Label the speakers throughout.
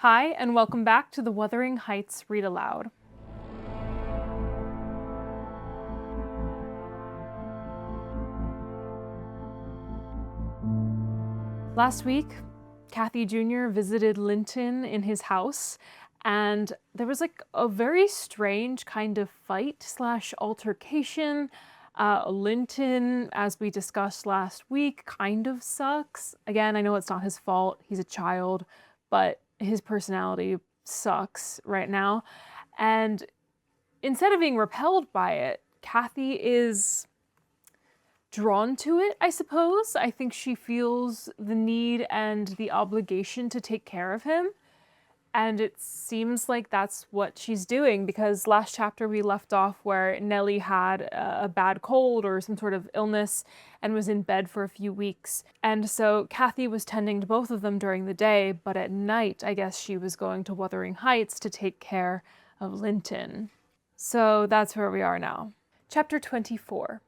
Speaker 1: Hi, and welcome back to the Wuthering Heights Read Aloud. Last week, Cathy Jr. visited Linton in his house, and there was a very strange kind of fight/altercation. Linton, as we discussed last week, kind of sucks. Again, I know it's not his fault, he's a child, but his personality sucks right now. And instead of being repelled by it, Cathy is drawn to it, I suppose. I think she feels the need and the obligation to take care of him. And it seems like that's what she's doing, because last chapter we left off where Nellie had a bad cold or some sort of illness and was in bed for a few weeks. And so Cathy was tending to both of them during the day, but at night, I guess she was going to Wuthering Heights to take care of Linton. So that's where we are now. Chapter 24.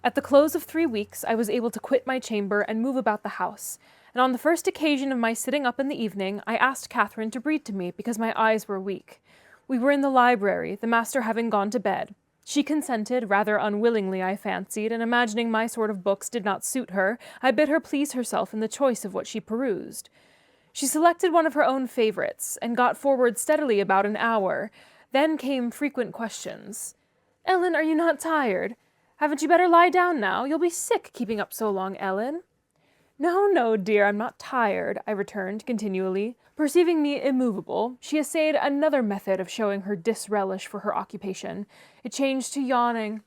Speaker 1: At the close of 3 weeks, I was able to quit my chamber and move about the house. And on the first occasion of my sitting up in the evening, I asked Catherine to read to me because my eyes were weak. We were in the library, the master having gone to bed. She consented, rather unwillingly, I fancied, and imagining my sort of books did not suit her, I bid her please herself in the choice of what she perused. She selected one of her own favorites, and got forward steadily about an hour. Then came frequent questions. "Ellen, are you not tired? Haven't you better lie down now? You'll be sick keeping up so long, Ellen." No, dear, I'm not tired," I returned continually. Perceiving me immovable, she essayed another method of showing her disrelish for her occupation. It changed to yawning.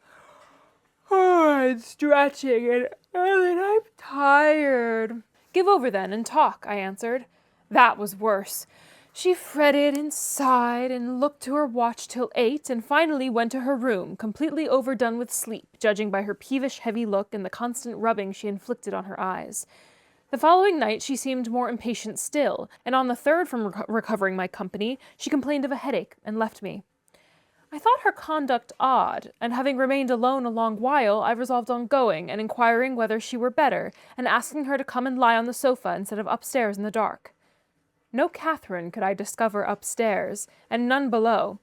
Speaker 1: And stretching, and Ellen, I'm tired." "Give over then and talk," I answered. That was worse. She fretted and sighed and looked to her watch till 8 and finally went to her room, completely overdone with sleep, judging by her peevish heavy look and the constant rubbing she inflicted on her eyes. The following night she seemed more impatient still, and on the third from recovering my company, she complained of a headache and left me. I thought her conduct odd, and having remained alone a long while, I resolved on going and inquiring whether she were better, and asking her to come and lie on the sofa instead of upstairs in the dark. No Catherine could I discover upstairs, and none below.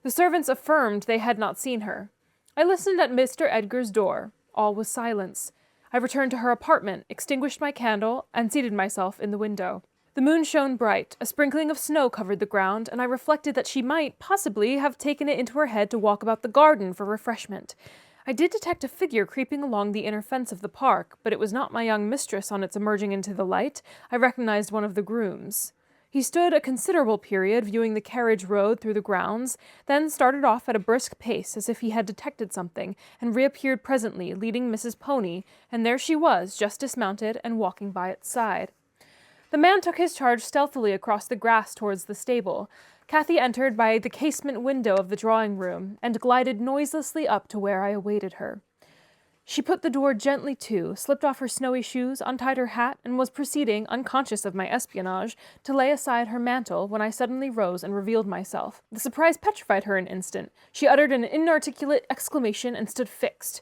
Speaker 1: The servants affirmed they had not seen her. I listened at Mr. Edgar's door. All was silence. I returned to her apartment, extinguished my candle, and seated myself in the window. The moon shone bright, a sprinkling of snow covered the ground, and I reflected that she might, possibly, have taken it into her head to walk about the garden for refreshment. I did detect a figure creeping along the inner fence of the park, but it was not my young mistress on its emerging into the light. I recognized one of the grooms. He stood a considerable period viewing the carriage road through the grounds, then started off at a brisk pace as if he had detected something, and reappeared presently, leading Mrs. Pony, and there she was, just dismounted and walking by its side. The man took his charge stealthily across the grass towards the stable. Cathy entered by the casement window of the drawing-room, and glided noiselessly up to where I awaited her. She put the door gently to, slipped off her snowy shoes, untied her hat, and was proceeding, unconscious of my espionage, to lay aside her mantle, when I suddenly rose and revealed myself. The surprise petrified her an instant. She uttered an inarticulate exclamation and stood fixed.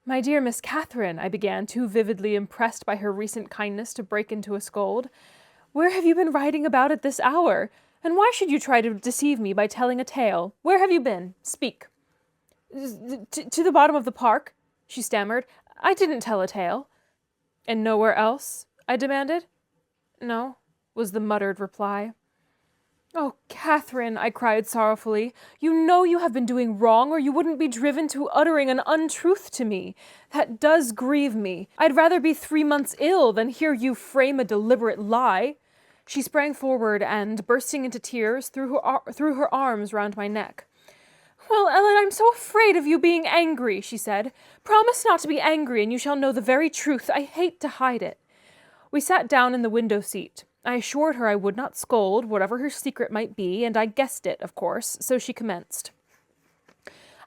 Speaker 1: "My dear Miss Catherine," I began, too vividly impressed by her recent kindness to break into a scold, "where have you been riding about at this hour? And why should you try to deceive me by telling a tale? Where have you been? Speak." To the bottom of the park," she stammered. "I didn't tell a tale." "And nowhere else?" I demanded. "No," was the muttered reply. "Oh, Catherine," I cried sorrowfully, "you know you have been doing wrong, or you wouldn't be driven to uttering an untruth to me. That does grieve me. I'd rather be 3 months ill than hear you frame a deliberate lie." She sprang forward and, bursting into tears, threw her arms round my neck. "Well, Ellen, I'm so afraid of you being angry," she said. "Promise not to be angry, and you shall know the very truth. I hate to hide it." We sat down in the window seat. I assured her I would not scold, whatever her secret might be, and I guessed it, of course, so she commenced.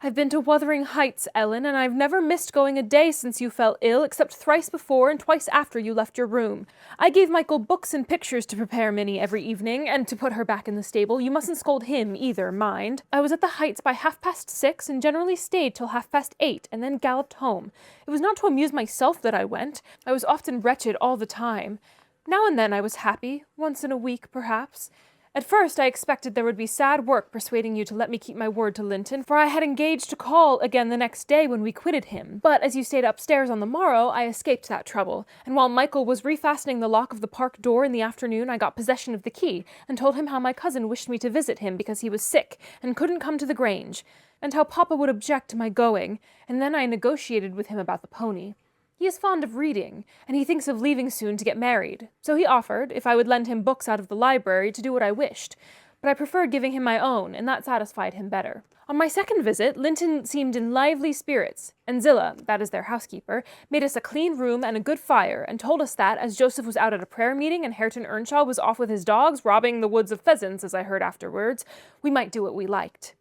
Speaker 1: "I've been to Wuthering Heights, Ellen, and I've never missed going a day since you fell ill, except thrice before and twice after you left your room. I gave Michael books and pictures to prepare Minnie every evening, and to put her back in the stable. You mustn't scold him either, mind. I was at the Heights by 6:30, and generally stayed till 8:30, and then galloped home. It was not to amuse myself that I went. I was often wretched all the time. Now and then I was happy, once in a week, perhaps. At first I expected there would be sad work persuading you to let me keep my word to Linton, for I had engaged to call again the next day when we quitted him. But as you stayed upstairs on the morrow, I escaped that trouble, and while Michael was refastening the lock of the park door in the afternoon, I got possession of the key, and told him how my cousin wished me to visit him because he was sick, and couldn't come to the Grange, and how Papa would object to my going, and then I negotiated with him about the pony. He is fond of reading, and he thinks of leaving soon to get married, so he offered, if I would lend him books out of the library, to do what I wished, but I preferred giving him my own, and that satisfied him better. On my second visit, Linton seemed in lively spirits, and Zillah, that is their housekeeper, made us a clean room and a good fire, and told us that, as Joseph was out at a prayer meeting and Hareton Earnshaw was off with his dogs, robbing the woods of pheasants, as I heard afterwards, we might do what we liked.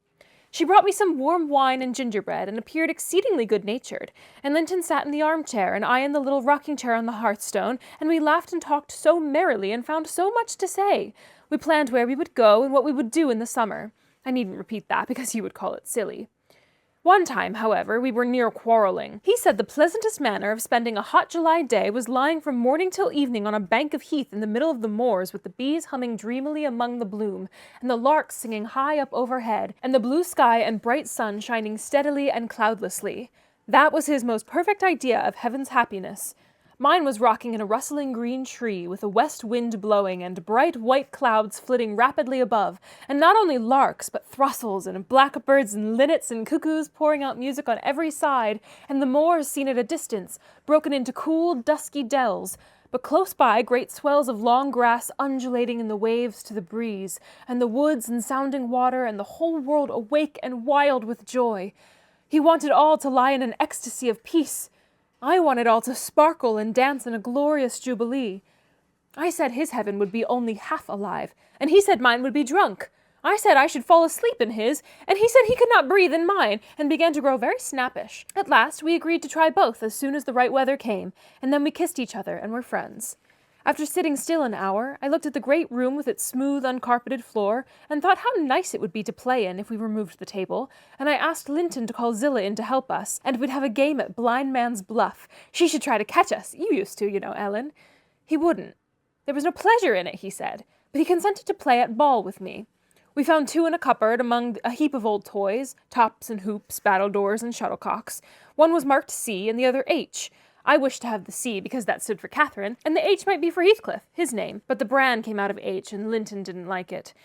Speaker 1: She brought me some warm wine and gingerbread, and appeared exceedingly good-natured, and Linton sat in the armchair, and I in the little rocking-chair on the hearthstone, and we laughed and talked so merrily, and found so much to say. We planned where we would go, and what we would do in the summer. I needn't repeat that, because you would call it silly. One time, however, we were near quarrelling. He said the pleasantest manner of spending a hot July day was lying from morning till evening on a bank of heath in the middle of the moors, with the bees humming dreamily among the bloom, and the larks singing high up overhead, and the blue sky and bright sun shining steadily and cloudlessly. That was his most perfect idea of heaven's happiness. Mine was rocking in a rustling green tree, with a west wind blowing, and bright white clouds flitting rapidly above, and not only larks, but throstles, and blackbirds, and linnets, and cuckoos pouring out music on every side, and the moors seen at a distance, broken into cool, dusky dells, but close by great swells of long grass undulating in the waves to the breeze, and the woods and sounding water, and the whole world awake and wild with joy. He wanted all to lie in an ecstasy of peace. I wanted all to sparkle and dance in a glorious jubilee. I said his heaven would be only half alive, and he said mine would be drunk. I said I should fall asleep in his, and he said he could not breathe in mine, and began to grow very snappish. At last we agreed to try both as soon as the right weather came, and then we kissed each other and were friends. After sitting still an hour, I looked at the great room with its smooth, uncarpeted floor, and thought how nice it would be to play in if we removed the table, and I asked Linton to call Zillah in to help us, and we'd have a game at blind man's bluff. She should try to catch us. You used to, you know, Ellen. He wouldn't. There was no pleasure in it, he said, but he consented to play at ball with me. We found two in a cupboard among a heap of old toys, tops and hoops, battledores and shuttlecocks. One was marked C and the other H. I wished to have the C because that stood for Catherine, and the H might be for Heathcliff, his name, but the bran came out of H, and Linton didn't like it.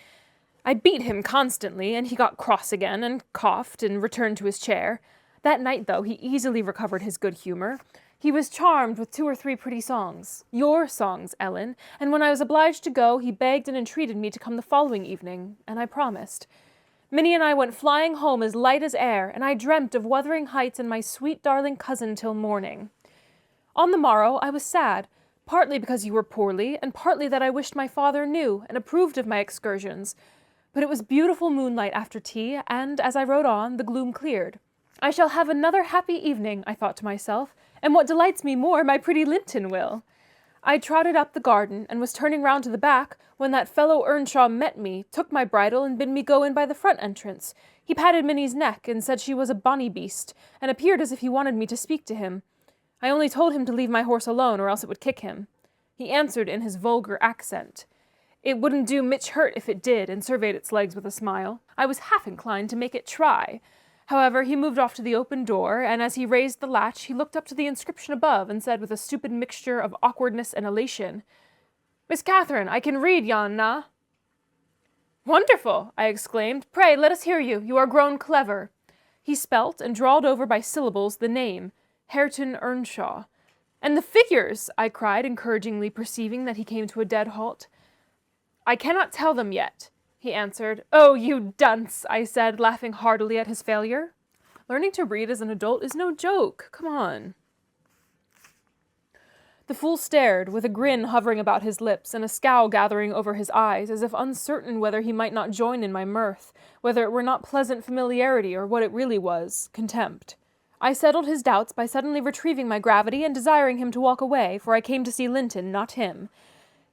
Speaker 1: I beat him constantly, and he got cross again, and coughed, and returned to his chair. That night, though, he easily recovered his good humour. He was charmed with 2 or 3 pretty songs, your songs, Ellen, and when I was obliged to go, he begged and entreated me to come the following evening, and I promised. Minnie and I went flying home as light as air, and I dreamt of Wuthering Heights and my sweet darling cousin till morning. On the morrow I was sad, partly because you were poorly, and partly that I wished my father knew and approved of my excursions. But it was beautiful moonlight after tea, and, as I rode on, the gloom cleared. I shall have another happy evening, I thought to myself, and what delights me more, my pretty Linton will. I trotted up the garden, and was turning round to the back, when that fellow Earnshaw met me, took my bridle, and bid me go in by the front entrance. He patted Minnie's neck, and said she was a bonny beast, and appeared as if he wanted me to speak to him. I only told him to leave my horse alone, or else it would kick him. He answered in his vulgar accent. It wouldn't do Mitch hurt if it did, and surveyed its legs with a smile. I was half inclined to make it try. However, he moved off to the open door, and as he raised the latch, he looked up to the inscription above, and said with a stupid mixture of awkwardness and elation, Miss Catherine, I can read yon na. Wonderful, I exclaimed. Pray, let us hear you. You are grown clever. He spelt and drawled over by syllables the name, Hareton Earnshaw. And the figures, I cried, encouragingly, perceiving that he came to a dead halt. I cannot tell them yet, he answered. Oh, you dunce, I said, laughing heartily at his failure. Learning to read as an adult is no joke. Come on. The fool stared, with a grin hovering about his lips, and a scowl gathering over his eyes, as if uncertain whether he might not join in my mirth, whether it were not pleasant familiarity, or what it really was, contempt. I settled his doubts by suddenly retrieving my gravity and desiring him to walk away, for I came to see Linton, not him.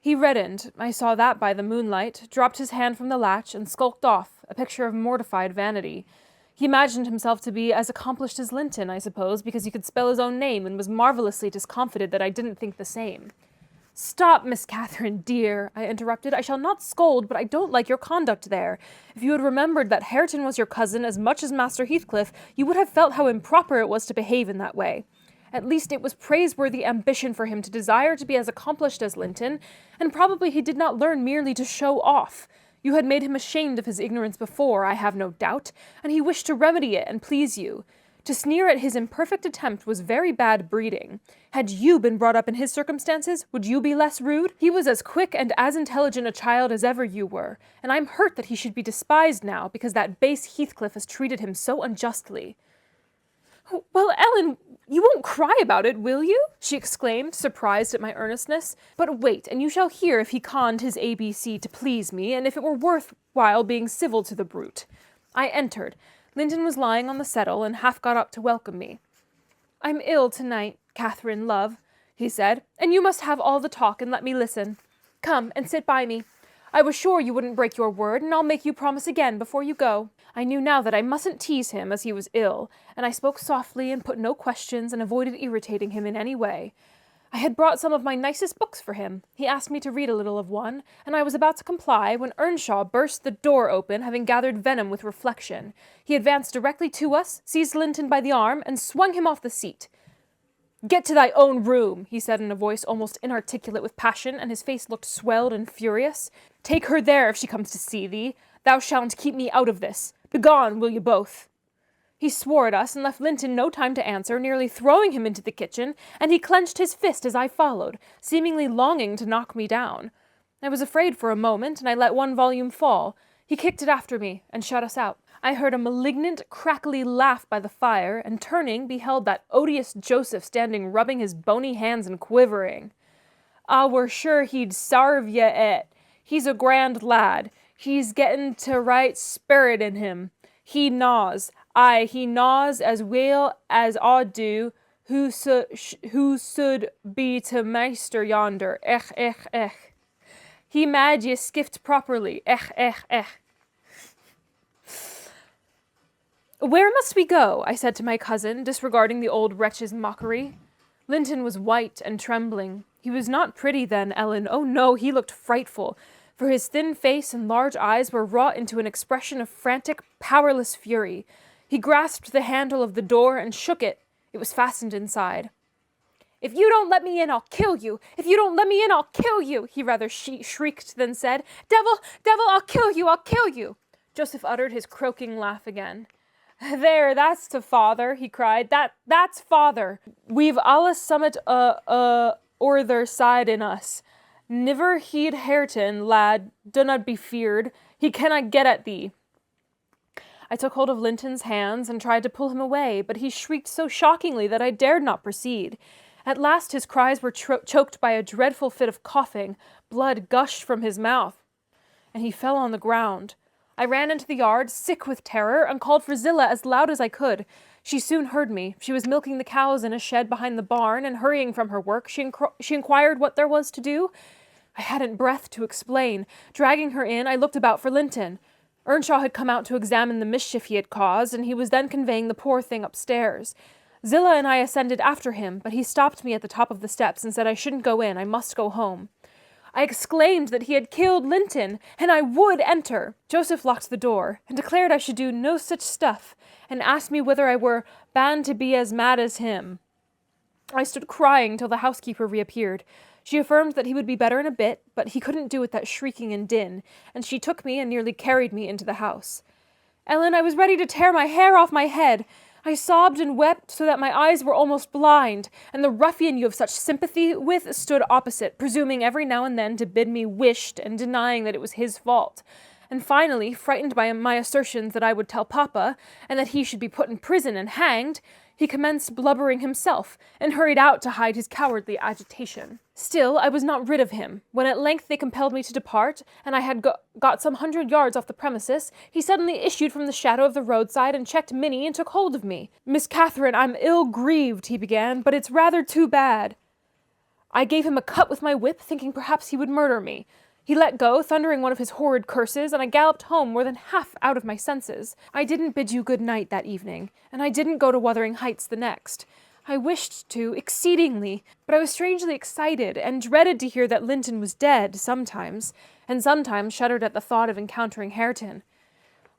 Speaker 1: He reddened, I saw that by the moonlight, dropped his hand from the latch, and skulked off, a picture of mortified vanity. He imagined himself to be as accomplished as Linton, I suppose, because he could spell his own name, and was marvellously discomfited that I didn't think the same. Stop, Miss Catherine, dear, I interrupted. I shall not scold, but I don't like your conduct there. If you had remembered that Hareton was your cousin as much as Master Heathcliff, you would have felt how improper it was to behave in that way. At least it was praiseworthy ambition for him to desire to be as accomplished as Linton, and probably he did not learn merely to show off. You had made him ashamed of his ignorance before, I have no doubt, and he wished to remedy it and please you. To sneer at his imperfect attempt was very bad breeding. Had you been brought up in his circumstances, would you be less rude? He was as quick and as intelligent a child as ever you were, and I'm hurt that he should be despised now because that base Heathcliff has treated him so unjustly. Well, Ellen, you won't cry about it, will you? She exclaimed, surprised at my earnestness. But wait, and you shall hear if he conned his ABC to please me, and if it were worth while being civil to the brute. I entered. Linton was lying on the settle and half got up to welcome me. I'm ill tonight, Catherine, love, he said, and you must have all the talk and let me listen. Come and sit by me. I was sure you wouldn't break your word, and I'll make you promise again before you go. I knew now that I mustn't tease him as he was ill, and I spoke softly and put no questions and avoided irritating him in any way. I had brought some of my nicest books for him. He asked me to read a little of one, and I was about to comply when Earnshaw burst the door open, having gathered venom with reflection. He advanced directly to us, seized Linton by the arm, and swung him off the seat. Get to thy own room, he said in a voice almost inarticulate with passion, and his face looked swelled and furious. Take her there if she comes to see thee. Thou shalt keep me out of this. Begone, will you both? He swore at us and left Linton no time to answer, nearly throwing him into the kitchen, and he clenched his fist as I followed, seemingly longing to knock me down. I was afraid for a moment, and I let one volume fall. He kicked it after me and shut us out. I heard a malignant, crackly laugh by the fire, and turning, beheld that odious Joseph standing rubbing his bony hands and quivering. Ah, we're sure he'd sarve ye et. He's a grand lad. He's gettin' to right spirit in him. He gnaws. Aye, he gnaws as well as I do, who should be to maister yonder. Ech. He mad ye skift properly. Ech. Where must we go? I said to my cousin, disregarding the old wretch's mockery. Linton was white and trembling. He was not pretty then, Ellen. Oh no, he looked frightful, for his thin face and large eyes were wrought into an expression of frantic, powerless fury. He grasped the handle of the door and shook it. It was fastened inside. If you don't let me in, I'll kill you. If you don't let me in, I'll kill you, he rather shrieked than said. Devil, I'll kill you. Joseph uttered his croaking laugh again. There, that's to father, he cried. That's father. We've allus summat orther side in us. Niver heed Hareton, lad, do not be feared. He cannot get at thee. I took hold of Linton's hands and tried to pull him away, but he shrieked so shockingly that I dared not proceed. At last his cries were choked by a dreadful fit of coughing. Blood gushed from his mouth, and he fell on the ground. I ran into the yard, sick with terror, and called for Zillah as loud as I could. She soon heard me. She was milking the cows in a shed behind the barn, and hurrying from her work, she inquired what there was to do. I hadn't breath to explain. Dragging her in, I looked about for Linton. Earnshaw had come out to examine the mischief he had caused, and he was then conveying the poor thing upstairs. Zillah and I ascended after him, but he stopped me at the top of the steps and said I shouldn't go in, I must go home. I exclaimed that he had killed Linton, and I would enter. Joseph locked the door, and declared I should do no such stuff, and asked me whether I were bound to be as mad as him. I stood crying till the housekeeper reappeared. She affirmed that he would be better in a bit, but he couldn't do with that shrieking and din, and she took me and nearly carried me into the house. Ellen, I was ready to tear my hair off my head. I sobbed and wept so that my eyes were almost blind, and the ruffian you have such sympathy with stood opposite, presuming every now and then to bid me wished and denying that it was his fault. And finally, frightened by my assertions that I would tell Papa, and that he should be put in prison and hanged, he commenced blubbering himself, and hurried out to hide his cowardly agitation. Still, I was not rid of him. When at length they compelled me to depart, and I had got some 100 yards off the premises, he suddenly issued from the shadow of the roadside and checked Minnie and took hold of me. Miss Catherine, I'm ill grieved, he began, but it's rather too bad. I gave him a cut with my whip, thinking perhaps he would murder me. He let go, thundering one of his horrid curses, and I galloped home more than half out of my senses. I didn't bid you good night that evening, and I didn't go to Wuthering Heights the next. I wished to, exceedingly, but I was strangely excited, and dreaded to hear that Linton was dead, sometimes, and sometimes shuddered at the thought of encountering Hareton.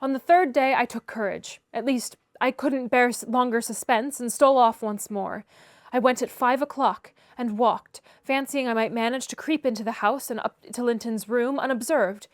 Speaker 1: On the third day I took courage. At least, I couldn't bear longer suspense, and stole off once more. I went at 5 o'clock, and walked, fancying I might manage to creep into the house and up to Linton's room unobserved.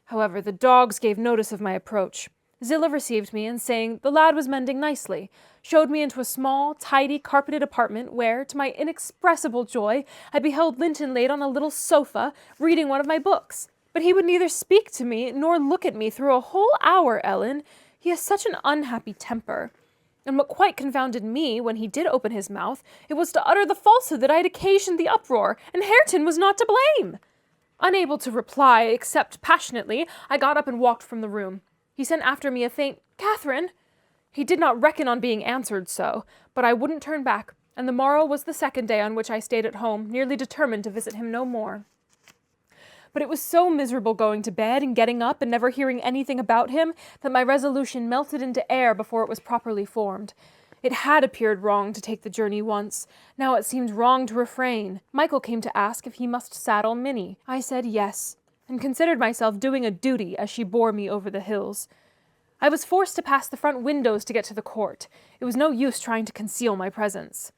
Speaker 1: However, the dogs gave notice of my approach. Zillah received me, and saying the lad was mending nicely, showed me into a small, tidy, carpeted apartment where, to my inexpressible joy, I beheld Linton laid on a little sofa, reading one of my books. But he would neither speak to me nor look at me through a whole hour, Ellen. He has such an unhappy temper. And what quite confounded me, when he did open his mouth, it was to utter the falsehood that I had occasioned the uproar, and Hareton was not to blame. Unable to reply, except passionately, I got up and walked from the room. He sent after me a faint, "Catherine." He did not reckon on being answered so, but I wouldn't turn back, and the morrow was the second day on which I stayed at home, nearly determined to visit him no more. But it was so miserable going to bed and getting up and never hearing anything about him that my resolution melted into air before it was properly formed. It had appeared wrong to take the journey once. Now it seemed wrong to refrain. Michael came to ask if he must saddle Minnie. I said yes, and considered myself doing a duty as she bore me over the hills. I was forced to pass the front windows to get to the court. It was no use trying to conceal my presence.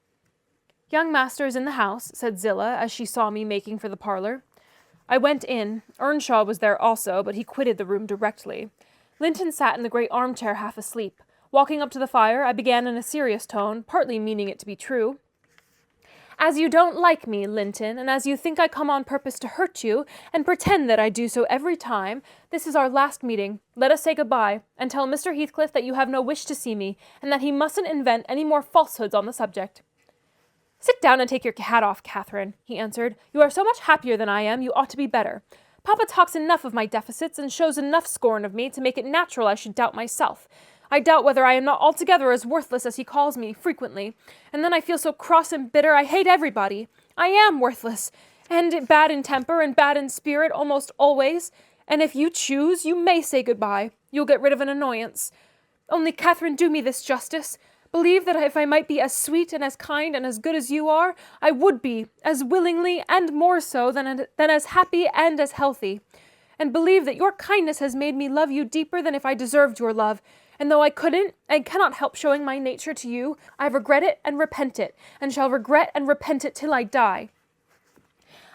Speaker 1: "Young master is in the house," said Zillah, as she saw me making for the parlor. I went in. Earnshaw was there also, but he quitted the room directly. Linton sat in the great armchair half asleep. Walking up to the fire, I began in a serious tone, partly meaning it to be true. "As you don't like me, Linton, and as you think I come on purpose to hurt you, and pretend that I do so every time, this is our last meeting. Let us say good-bye, and tell Mr. Heathcliff that you have no wish to see me, and that he mustn't invent any more falsehoods on the subject." "Sit down and take your hat off, Catherine," he answered. "You are so much happier than I am, you ought to be better. Papa talks enough of my deficits, and shows enough scorn of me to make it natural I should doubt myself. I doubt whether I am not altogether as worthless as he calls me, frequently, and then I feel so cross and bitter I hate everybody. I am worthless, and bad in temper and bad in spirit almost always, and if you choose, you may say good-bye. You'll get rid of an annoyance. Only, Catherine, do me this justice. Believe that if I might be as sweet and as kind and as good as you are, I would be, as willingly and more so than as happy and as healthy. And believe that your kindness has made me love you deeper than if I deserved your love, and though I couldn't and cannot help showing my nature to you, I regret it and repent it, and shall regret and repent it till I die."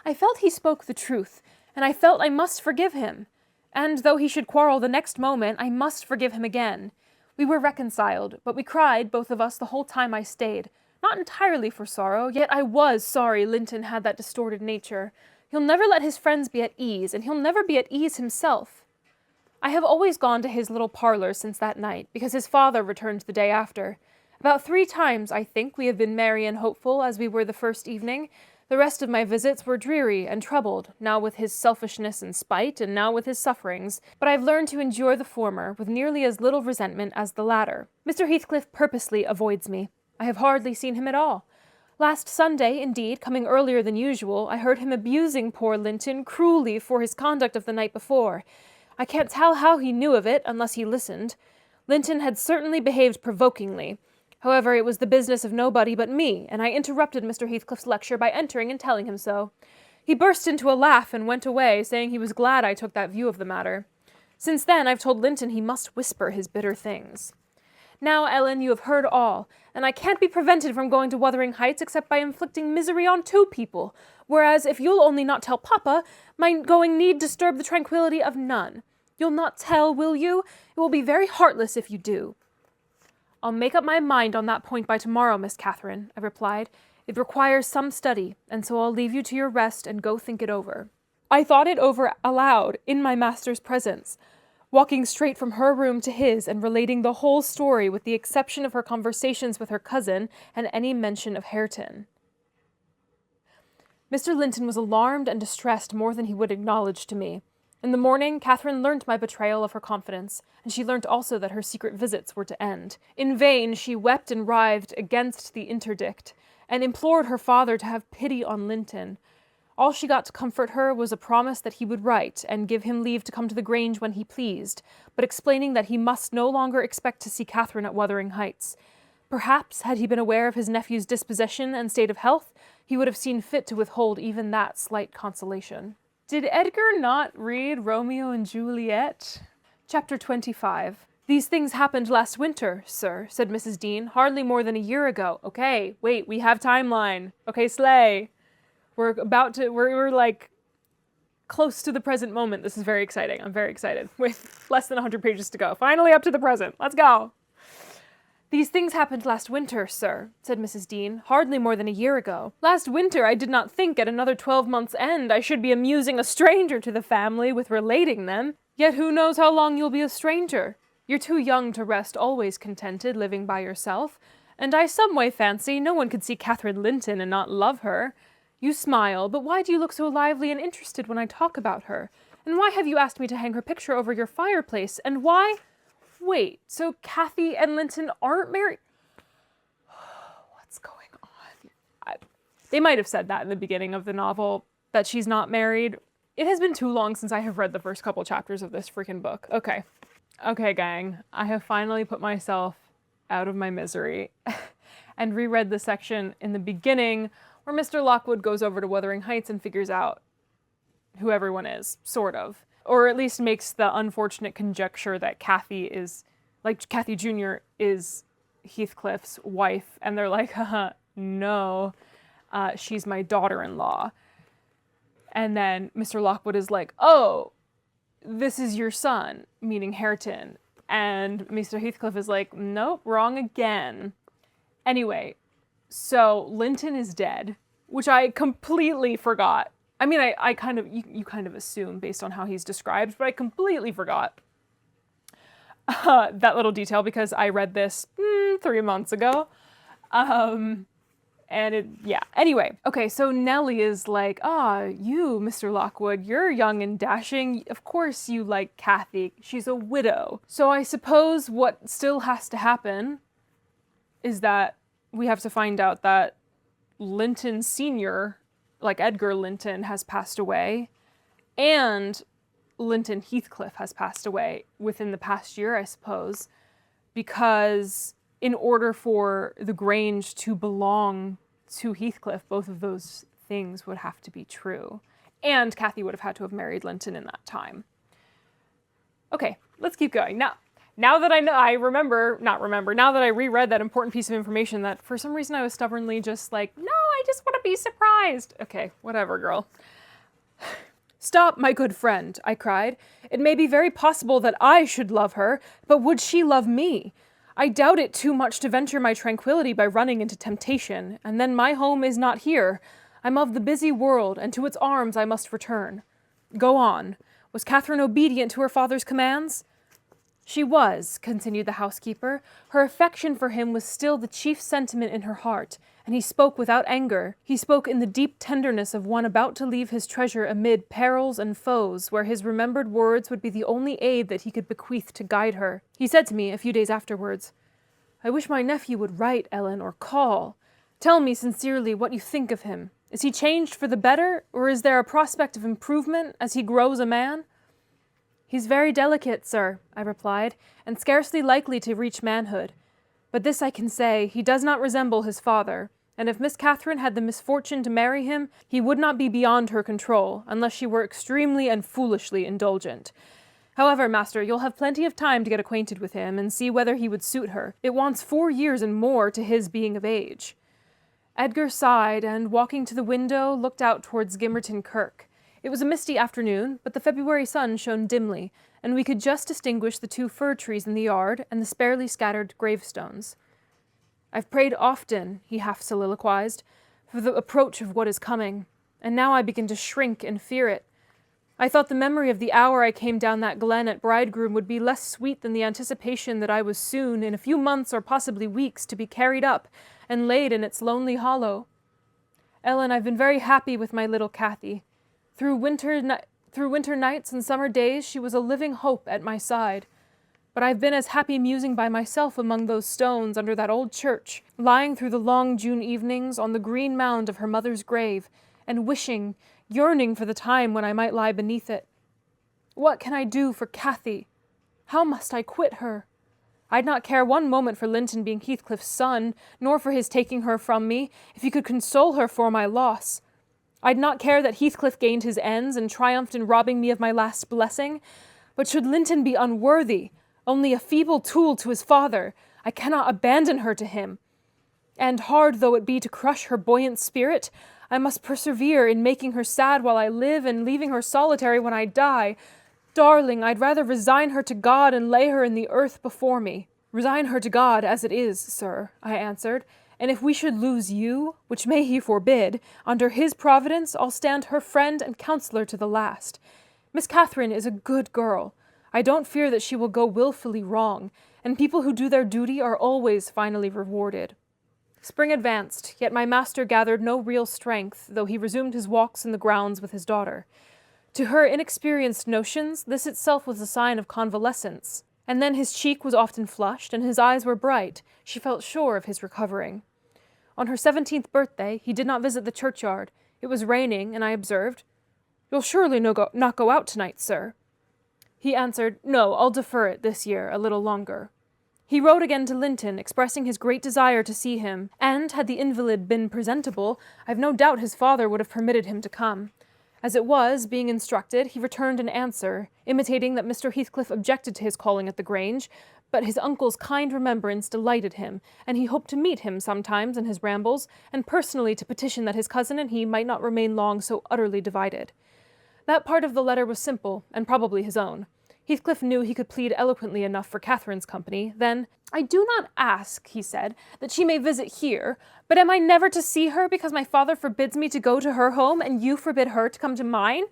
Speaker 1: I felt he spoke the truth, and I felt I must forgive him. And though he should quarrel the next moment, I must forgive him again. We were reconciled, but we cried, both of us, the whole time I stayed. Not entirely for sorrow, yet I was sorry Linton had that distorted nature. He'll never let his friends be at ease, and he'll never be at ease himself. I have always gone to his little parlour since that night, because his father returned the day after. About 3 times, I think, we have been merry and hopeful, as we were the first evening. The rest of my visits were dreary and troubled, now with his selfishness and spite, and now with his sufferings, but I have learned to endure the former with nearly as little resentment as the latter. Mr. Heathcliff purposely avoids me. I have hardly seen him at all. Last Sunday, indeed, coming earlier than usual, I heard him abusing poor Linton cruelly for his conduct of the night before. I can't tell how he knew of it, unless he listened. Linton had certainly behaved provokingly. However, it was the business of nobody but me, and I interrupted Mr. Heathcliff's lecture by entering and telling him so. He burst into a laugh and went away, saying he was glad I took that view of the matter. Since then, I've told Linton he must whisper his bitter things. Now, Ellen, you have heard all, and I can't be prevented from going to Wuthering Heights except by inflicting misery on 2 people, whereas if you'll only not tell Papa, my going need disturb the tranquillity of none. You'll not tell, will you? It will be very heartless if you do." "I'll make up my mind on that point by tomorrow, Miss Catherine," I replied. "It requires some study, and so I'll leave you to your rest and go think it over." I thought it over aloud, in my master's presence, walking straight from her room to his and relating the whole story with the exception of her conversations with her cousin and any mention of Hareton. Mr. Linton was alarmed and distressed more than he would acknowledge to me. In the morning, Catherine learnt my betrayal of her confidence, and she learnt also that her secret visits were to end. In vain she wept and writhed against the interdict, and implored her father to have pity on Linton. All she got to comfort her was a promise that he would write, and give him leave to come to the Grange when he pleased, but explaining that he must no longer expect to see Catherine at Wuthering Heights. Perhaps, had he been aware of his nephew's disposition and state of health, he would have seen fit to withhold even that slight consolation. Did Edgar not read Romeo and Juliet? Chapter 25. These things happened last winter, sir, said Mrs. Dean, hardly more than a year ago. Okay, wait, we have timeline. Okay, slay. We're like close to the present moment. This is very exciting. I'm very excited. With less than 100 pages to go. Finally up to the present. Let's go. These things happened last winter, sir, said Mrs. Dean, hardly more than a year ago. Last winter I did not think at another 12 months' end I should be amusing a stranger to the family with relating them. Yet who knows how long you'll be a stranger? You're too young to rest always contented living by yourself, and I some way fancy no one could see Catherine Linton and not love her. You smile, but why do you look so lively and interested when I talk about her? And why have you asked me to hang her picture over your fireplace? And why... Wait, so Cathy and Linton aren't married? What's going on? They might have said that in the beginning of the novel, that she's not married. It has been too long since I have read the first couple chapters of this freaking book. Okay. Okay, gang. I have finally put myself out of my misery and reread the section in the beginning where Mr. Lockwood goes over to Wuthering Heights and figures out who everyone is, sort of. Or at least makes the unfortunate conjecture that Cathy Jr. is Heathcliff's wife. And they're like, haha, no, she's my daughter-in-law. And then Mr. Lockwood is like, oh, this is your son, meaning Hareton. And Mr. Heathcliff is like, nope, wrong again. Anyway, so Linton is dead, which I completely forgot. I mean, I kind of, you kind of assume based on how he's described, but I completely forgot that little detail because I read this 3 months ago. Anyway. Okay, so Nellie is like, you, Mr. Lockwood, you're young and dashing. Of course you like Cathy. She's a widow. So I suppose what still has to happen is that we have to find out that Linton Sr., like Edgar Linton, has passed away, and Linton Heathcliff has passed away within the past year, I suppose, because in order for the Grange to belong to Heathcliff, both of those things would have to be true. And Cathy would have had to have married Linton in that time. Okay, let's keep going. Now that now that I reread that important piece of information that for some reason I was stubbornly just like, no, I just want to be surprised. Okay, whatever, girl. Stop, my good friend, I cried. It may be very possible that I should love her, but would she love me? I doubt it too much to venture my tranquility by running into temptation, and then my home is not here. I'm of the busy world, and to its arms I must return. Go on. Was Catherine obedient to her father's commands? She was, continued the housekeeper. Her affection for him was still the chief sentiment in her heart, and he spoke without anger. He spoke in the deep tenderness of one about to leave his treasure amid perils and foes, where his remembered words would be the only aid that he could bequeath to guide her. He said to me a few days afterwards, I wish my nephew would write, Ellen, or call. Tell me sincerely what you think of him. Is he changed for the better, or is there a prospect of improvement as he grows a man? He's very delicate, sir, I replied, and scarcely likely to reach manhood. But this I can say, he does not resemble his father, and if Miss Catherine had the misfortune to marry him, he would not be beyond her control, unless she were extremely and foolishly indulgent. However, master, you'll have plenty of time to get acquainted with him and see whether he would suit her. It wants 4 years and more to his being of age. Edgar sighed, and walking to the window, looked out towards Gimmerton Kirk. It was a misty afternoon, but the February sun shone dimly, and we could just distinguish the 2 fir trees in the yard and the sparely scattered gravestones. I've prayed often, he half soliloquized, for the approach of what is coming, and now I begin to shrink and fear it. I thought the memory of the hour I came down that glen at bridegroom would be less sweet than the anticipation that I was soon, in a few months or possibly weeks, to be carried up and laid in its lonely hollow. Ellen, I've been very happy with my little Cathy. Through winter nights and summer days she was a living hope at my side. But I've been as happy musing by myself among those stones under that old church, lying through the long June evenings on the green mound of her mother's grave, and wishing, yearning for the time when I might lie beneath it. What can I do for Cathy? How must I quit her? I'd not care one moment for Linton being Heathcliff's son, nor for his taking her from me, if he could console her for my loss. I'd not care that Heathcliff gained his ends and triumphed in robbing me of my last blessing. But should Linton be unworthy, only a feeble tool to his father, I cannot abandon her to him. And hard though it be to crush her buoyant spirit, I must persevere in making her sad while I live and leaving her solitary when I die. Darling, I'd rather resign her to God and lay her in the earth before me. Resign her to God as it is, sir, I answered, and if we should lose you, which may he forbid, under his providence I'll stand her friend and counsellor to the last. Miss Catherine is a good girl. I don't fear that she will go wilfully wrong, and people who do their duty are always finally rewarded. Spring advanced, yet my master gathered no real strength, though he resumed his walks in the grounds with his daughter. To her inexperienced notions, this itself was a sign of convalescence, and then his cheek was often flushed, and his eyes were bright. She felt sure of his recovering. On her 17th birthday, he did not visit the churchyard. It was raining, and I observed, "You'll surely not go out tonight, sir." He answered, "No, I'll defer it this year a little longer." He wrote again to Linton, expressing his great desire to see him, and, had the invalid been presentable, I've no doubt his father would have permitted him to come. As it was, being instructed, he returned an answer, intimating that Mr. Heathcliff objected to his calling at the Grange, but his uncle's kind remembrance delighted him, and he hoped to meet him sometimes in his rambles, and personally to petition that his cousin and he might not remain long so utterly divided. That part of the letter was simple, and probably his own. Heathcliff knew he could plead eloquently enough for Catherine's company. Then, "I do not ask," he said, "that she may visit here, but am I never to see her because my father forbids me to go to her home, and you forbid her to come to mine?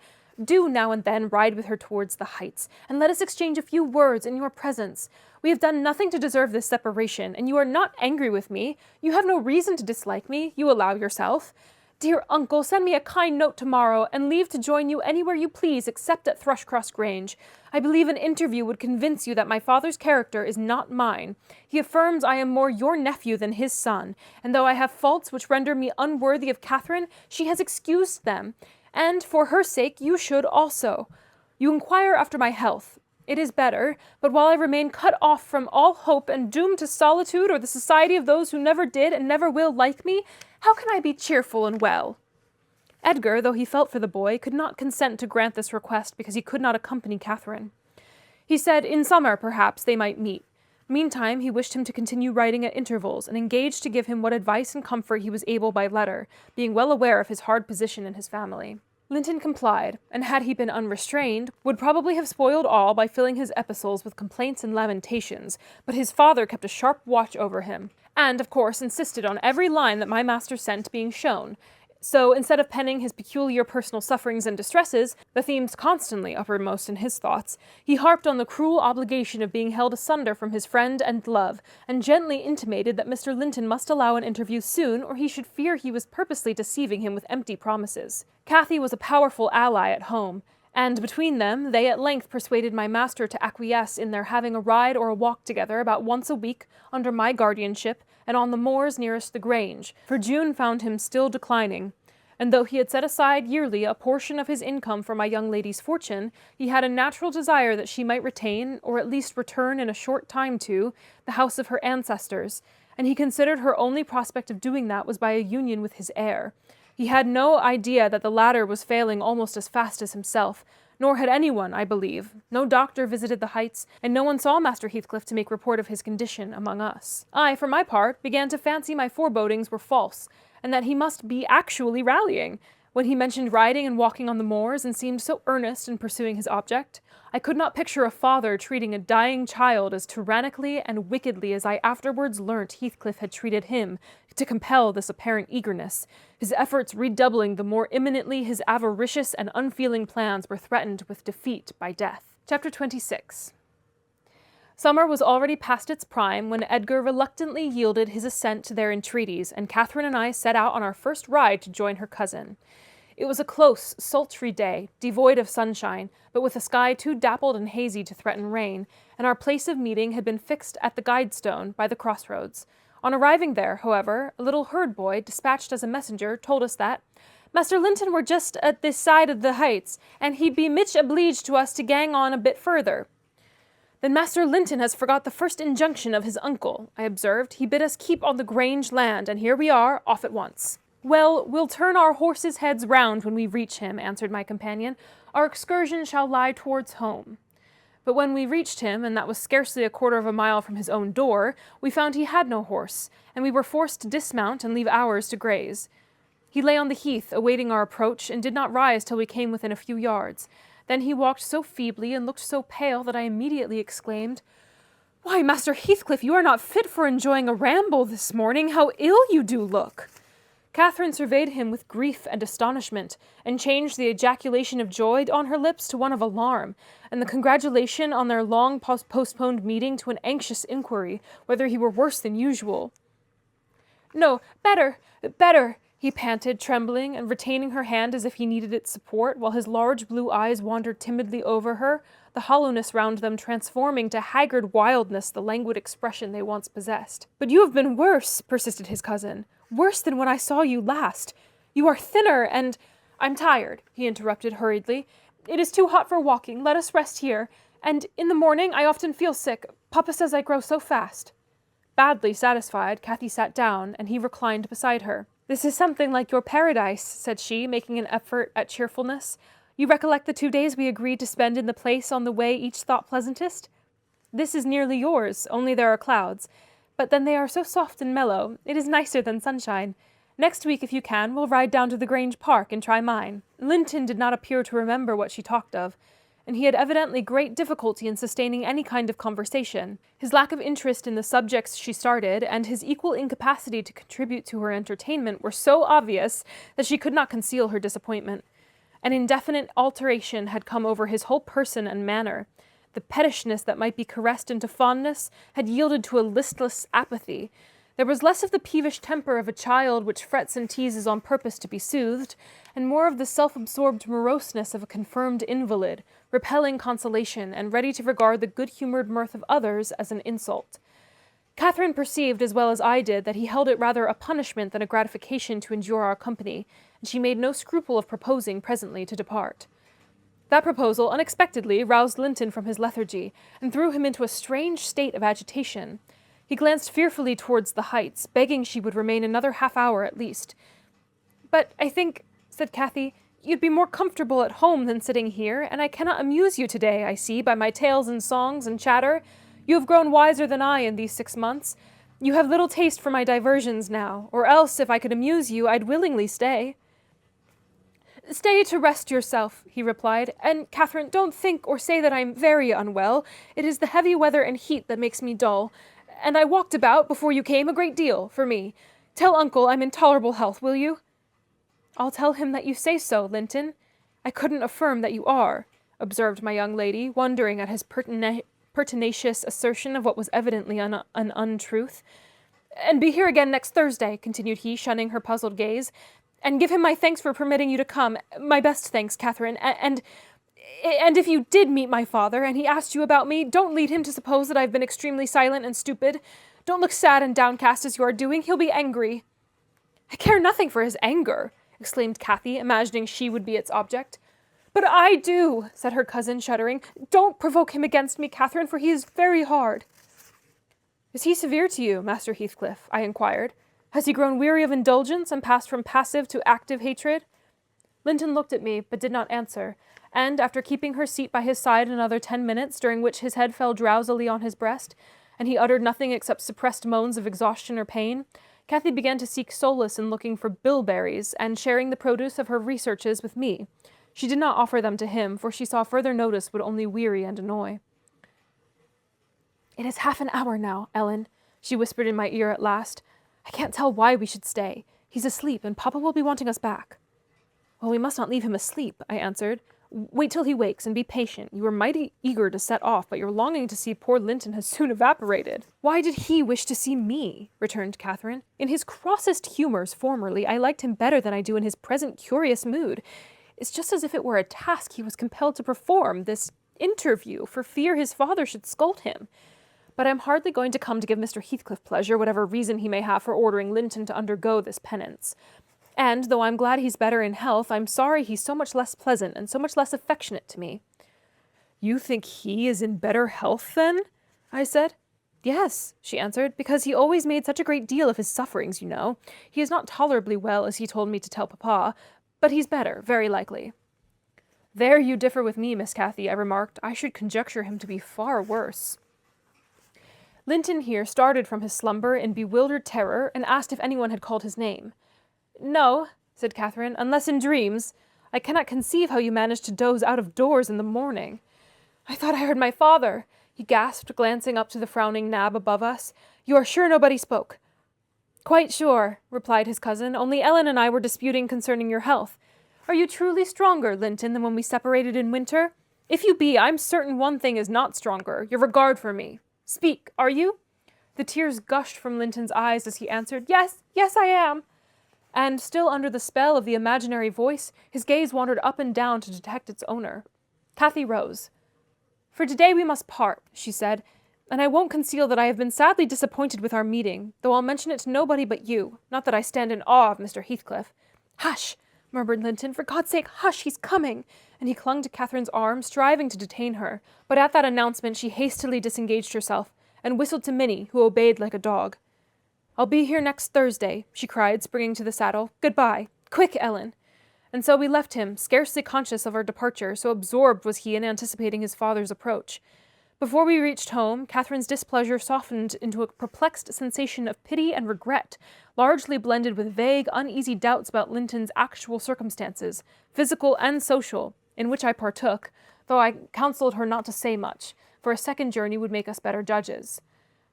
Speaker 1: Do now and then ride with her towards the heights, and let us exchange a few words in your presence. We have done nothing to deserve this separation, and you are not angry with me. You have no reason to dislike me, you allow yourself. Dear uncle, send me a kind note tomorrow, and leave to join you anywhere you please except at Thrushcross Grange. I believe an interview would convince you that my father's character is not mine. He affirms I am more your nephew than his son, and though I have faults which render me unworthy of Catherine, she has excused them, and for her sake you should also. You inquire after my health. It is better, but while I remain cut off from all hope and doomed to solitude or the society of those who never did and never will like me, how can I be cheerful and well?" Edgar, though he felt for the boy, could not consent to grant this request because he could not accompany Catherine. He said in summer, perhaps, they might meet. Meantime, he wished him to continue writing at intervals, and engaged to give him what advice and comfort he was able by letter, being well aware of his hard position in his family. Linton complied, and had he been unrestrained, would probably have spoiled all by filling his epistles with complaints and lamentations, but his father kept a sharp watch over him, and, of course, insisted on every line that my master sent being shown. So, instead of penning his peculiar personal sufferings and distresses, the themes constantly uppermost in his thoughts, he harped on the cruel obligation of being held asunder from his friend and love, and gently intimated that Mr. Linton must allow an interview soon, or he should fear he was purposely deceiving him with empty promises. Cathy was a powerful ally at home, and between them they at length persuaded my master to acquiesce in their having a ride or a walk together about once a week under my guardianship and on the moors nearest the Grange, for June found him still declining, and though he had set aside yearly a portion of his income for my young lady's fortune, he had a natural desire that she might retain, or at least return in a short time to, the house of her ancestors, and he considered her only prospect of doing that was by a union with his heir. He had no idea that the latter was failing almost as fast as himself, nor had anyone, I believe. No doctor visited the heights, and no one saw Master Heathcliff to make report of his condition among us. I, for my part, began to fancy my forebodings were false, and that he must be actually rallying. When he mentioned riding and walking on the moors, and seemed so earnest in pursuing his object, I could not picture a father treating a dying child as tyrannically and wickedly as I afterwards learnt Heathcliff had treated him, to compel this apparent eagerness, his efforts redoubling the more imminently his avaricious and unfeeling plans were threatened with defeat by death. Chapter 26. Summer was already past its prime when Edgar reluctantly yielded his assent to their entreaties, and Catherine and I set out on our first ride to join her cousin. It was a close, sultry day, devoid of sunshine, but with a sky too dappled and hazy to threaten rain, and our place of meeting had been fixed at the Guidestone by the crossroads. On arriving there, however, a little herd boy, dispatched as a messenger, told us that Master Linton were just at this side of the heights, and he'd be mitch obleeged to us to gang on a bit further. "Then Master Linton has forgot the first injunction of his uncle," I observed. "He bid us keep on the Grange land, and here we are, off at once." "Well, we'll turn our horses' heads round when we reach him," answered my companion. "Our excursion shall lie towards home." But when we reached him, and that was scarcely a quarter of a mile from his own door, we found he had no horse, and we were forced to dismount and leave ours to graze. He lay on the heath, awaiting our approach, and did not rise till we came within a few yards. Then he walked so feebly and looked so pale that I immediately exclaimed, "Why, Master Heathcliff, you are not fit for enjoying a ramble this morning. How ill you do look!" Catherine surveyed him with grief and astonishment, and changed the ejaculation of joy on her lips to one of alarm, and the congratulation on their long postponed meeting to an anxious inquiry whether he were worse than usual. "No, better, better," he panted, trembling, and retaining her hand as if he needed its support, while his large blue eyes wandered timidly over her, the hollowness round them transforming to haggard wildness the languid expression they once possessed. "But you have been worse," persisted his cousin. "Worse than when I saw you last. You are thinner, and—" "I'm tired," he interrupted hurriedly. "It is too hot for walking. Let us rest here. And in the morning I often feel sick. Papa says I grow so fast." Badly satisfied, Cathy sat down, and he reclined beside her. "This is something like your paradise," said she, making an effort at cheerfulness. "You recollect the 2 days we agreed to spend in the place on the way each thought pleasantest? This is nearly yours, only there are clouds. But then they are so soft and mellow. It is nicer than sunshine. Next week, if you can, we'll ride down to the Grange Park and try mine." Linton did not appear to remember what she talked of, and he had evidently great difficulty in sustaining any kind of conversation. His lack of interest in the subjects she started, and his equal incapacity to contribute to her entertainment, were so obvious that she could not conceal her disappointment. An indefinite alteration had come over his whole person and manner. The pettishness that might be caressed into fondness had yielded to a listless apathy. There was less of the peevish temper of a child which frets and teases on purpose to be soothed, and more of the self-absorbed moroseness of a confirmed invalid, repelling consolation and ready to regard the good-humoured mirth of others as an insult. Catherine perceived as well as I did that he held it rather a punishment than a gratification to endure our company, and she made no scruple of proposing presently to depart. That proposal unexpectedly roused Linton from his lethargy, and threw him into a strange state of agitation. He glanced fearfully towards the heights, begging she would remain another half-hour at least. "But I think," said Cathy, "you'd be more comfortable at home than sitting here, and I cannot amuse you today, I see, by my tales and songs and chatter. You have grown wiser than I in these 6 months. You have little taste for my diversions now, or else, if I could amuse you, I'd willingly stay." "Stay to rest yourself," he replied. "And, Catherine, don't think or say that I am very unwell. It is the heavy weather and heat that makes me dull. And I walked about, before you came, a great deal, for me. Tell uncle I'm in tolerable health, will you?" "I'll tell him that you say so, Linton. I couldn't affirm that you are," observed my young lady, wondering at his pertinacious assertion of what was evidently an untruth. "And be here again next Thursday," continued he, shunning her puzzled gaze. "And give him my thanks for permitting you to come. My best thanks, Catherine. And if you did meet my father, and he asked you about me, don't lead him to suppose that I've been extremely silent and stupid. Don't look sad and downcast as you are doing. He'll be angry." "I care nothing for his anger," exclaimed Cathy, imagining she would be its object. "But I do," said her cousin, shuddering. "Don't provoke him against me, Catherine, for he is very hard." "Is he severe to you, Master Heathcliff?" I inquired. "Has he grown weary of indulgence, and passed from passive to active hatred?" Linton looked at me, but did not answer, and, after keeping her seat by his side another 10 minutes, during which his head fell drowsily on his breast, and he uttered nothing except suppressed moans of exhaustion or pain, Cathy began to seek solace in looking for bilberries, and sharing the produce of her researches with me. She did not offer them to him, for she saw further notice would only weary and annoy. "It is half an hour now, Ellen," she whispered in my ear at last. "I can't tell why we should stay. He's asleep, and Papa will be wanting us back." "Well, we must not leave him asleep," I answered. "Wait till he wakes, and be patient. You were mighty eager to set off, but your longing to see poor Linton has soon evaporated." "Why did he wish to see me?" returned Catherine. "In his crossest humours formerly, I liked him better than I do in his present curious mood. It's just as if it were a task he was compelled to perform, this interview, for fear his father should scold him. But I'm hardly going to come to give Mr. Heathcliff pleasure, whatever reason he may have for ordering Linton to undergo this penance. And, though I'm glad he's better in health, I'm sorry he's so much less pleasant and so much less affectionate to me." You think he is in better health then? I said. Yes, she answered, because he always made such a great deal of his sufferings, you know. He is not tolerably well, as he told me to tell Papa, but he's better, very likely. There you differ with me, Miss Cathy, I remarked. I should conjecture him to be far worse. Linton here started from his slumber in bewildered terror and asked if anyone had called his name. No, said Catherine, unless in dreams. I cannot conceive how you managed to doze out of doors in the morning. I thought I heard my father, he gasped, glancing up to the frowning Nab above us. You are sure nobody spoke? Quite sure, replied his cousin, only Ellen and I were disputing concerning your health. Are you truly stronger, Linton, than when we separated in winter? If you be, I'm certain one thing is not stronger, your regard for me. Speak, are you? The tears gushed from Linton's eyes as he answered, Yes, I am. And, still under the spell of the imaginary voice, his gaze wandered up and down to detect its owner. Cathy rose. For today we must part, she said, and I won't conceal that I have been sadly disappointed with our meeting, though I'll mention it to nobody but you, not that I stand in awe of Mr. Heathcliff. Hush, murmured Linton, for God's sake, hush, he's coming, and he clung to Catherine's arm, striving to detain her, but at that announcement she hastily disengaged herself, and whistled to Minnie, who obeyed like a dog. I'll be here next Thursday, she cried, springing to the saddle. Goodbye. Quick, Ellen. And so we left him, scarcely conscious of our departure, so absorbed was he in anticipating his father's approach. Before we reached home, Catherine's displeasure softened into a perplexed sensation of pity and regret, largely blended with vague, uneasy doubts about Linton's actual circumstances, physical and social, in which I partook, though I counselled her not to say much, for a second journey would make us better judges.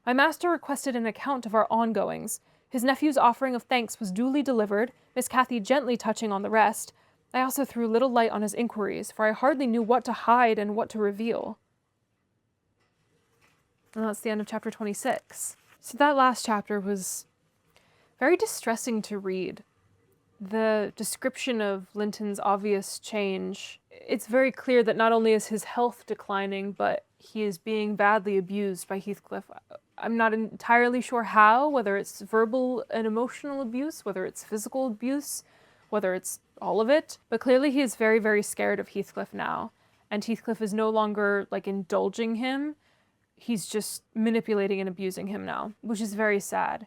Speaker 1: My master requested an account of our ongoings. His nephew's offering of thanks was duly delivered, Miss Cathy gently touching on the rest. I also threw little light on his inquiries, for I hardly knew what to hide and what to reveal. And that's the end of chapter 26. So that last chapter was very distressing to read. The description of Linton's obvious change, it's very clear that not only is his health declining, but he is being badly abused by Heathcliff. I'm not entirely sure how, whether it's verbal and emotional abuse, whether it's physical abuse, whether it's all of it, but clearly he is very, very scared of Heathcliff now, and Heathcliff is no longer, indulging him. He's just manipulating and abusing him now, which is very sad.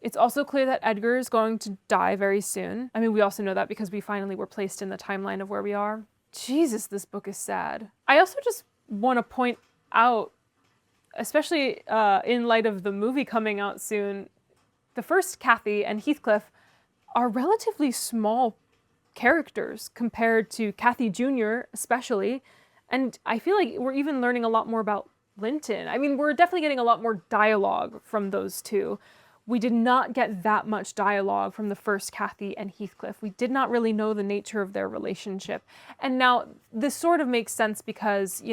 Speaker 1: It's also clear that Edgar is going to die very soon. I mean, we also know that because we finally were placed in the timeline of where we are. Jesus, this book is sad. I also just want to point out, especially in light of the movie coming out soon, the first Cathy and Heathcliff are relatively small characters compared to Cathy Jr. especially, and I feel like we're even learning a lot more about Linton. I mean, we're definitely getting a lot more dialogue from those two. We did not get that much dialogue from the first Cathy and Heathcliff. We did not really know the nature of their relationship. And now this sort of makes sense because,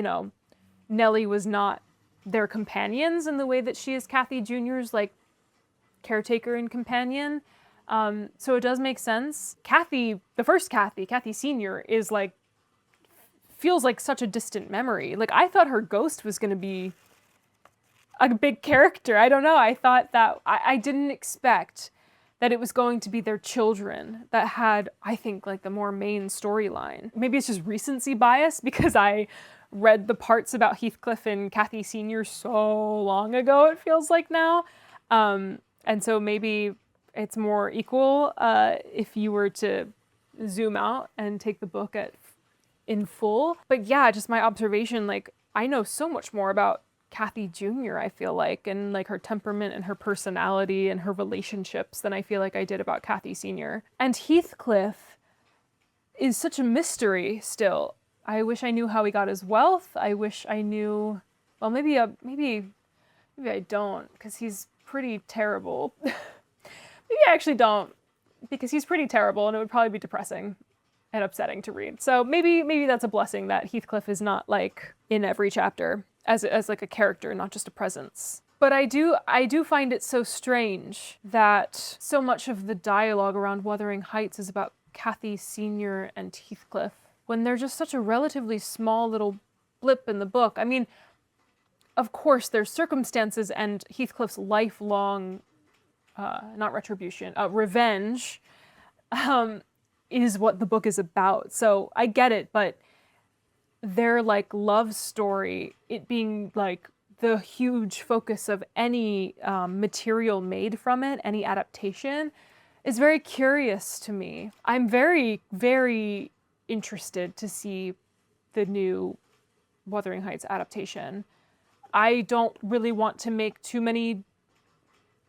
Speaker 1: Nellie was not their companions in the way that she is Cathy Jr.'s, caretaker and companion. So it does make sense. Cathy, the first Cathy, Cathy Sr., is feels like such a distant memory. I thought her ghost was going to be a big character. I don't know. I thought that I didn't expect that it was going to be their children that had, I think, the more main storyline. Maybe it's just recency bias because I read the parts about Heathcliff and Cathy Sr. so long ago, it feels like now. And so maybe it's more equal if you were to zoom out and take the book in full. But yeah, just my observation, I know so much more about Cathy Jr., I feel like, and her temperament and her personality and her relationships than I feel like I did about Cathy Sr. And Heathcliff is such a mystery still. I wish I knew how he got his wealth. I wish I knew, well, maybe I don't, because he's pretty terrible. Maybe I actually don't, because he's pretty terrible and it would probably be depressing and upsetting to read. So maybe that's a blessing that Heathcliff is not in every chapter as a character, not just a presence. But I do find it so strange that so much of the dialogue around Wuthering Heights is about Cathy Sr. and Heathcliff, when they're just such a relatively small little blip in the book. I mean, of course, there's circumstances and Heathcliff's lifelong, not retribution, revenge, is what the book is about. So I get it, but their like love story, it being like the huge focus of any material made from it, any adaptation, is very curious to me. I'm very, very interested to see the new Wuthering Heights adaptation. I don't really want to make too many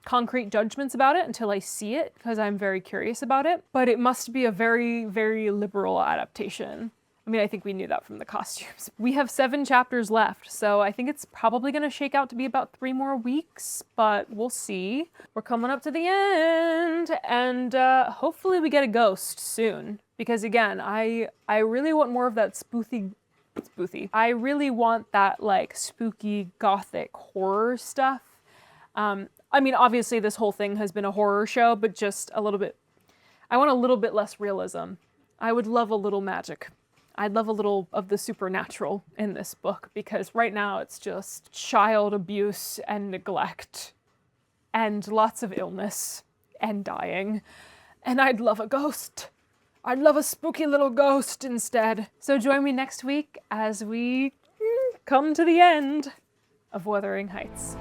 Speaker 1: concrete judgments about it until I see it, because I'm very curious about it. But it must be a very, very liberal adaptation. I mean, I think we knew that from the costumes. We have 7 chapters left, so I think it's probably gonna shake out to be about 3 more weeks, but we'll see. We're coming up to the end, and hopefully we get a ghost soon. Because again, I really want more of that spoofy. I really want that like spooky gothic horror stuff. I mean, obviously this whole thing has been a horror show, but just a little bit, I want a little bit less realism. I would love a little magic. I'd love a little of the supernatural in this book, because right now it's just child abuse and neglect and lots of illness and dying. And I'd love a ghost. I'd love a spooky little ghost instead. So join me next week as we come to the end of Wuthering Heights.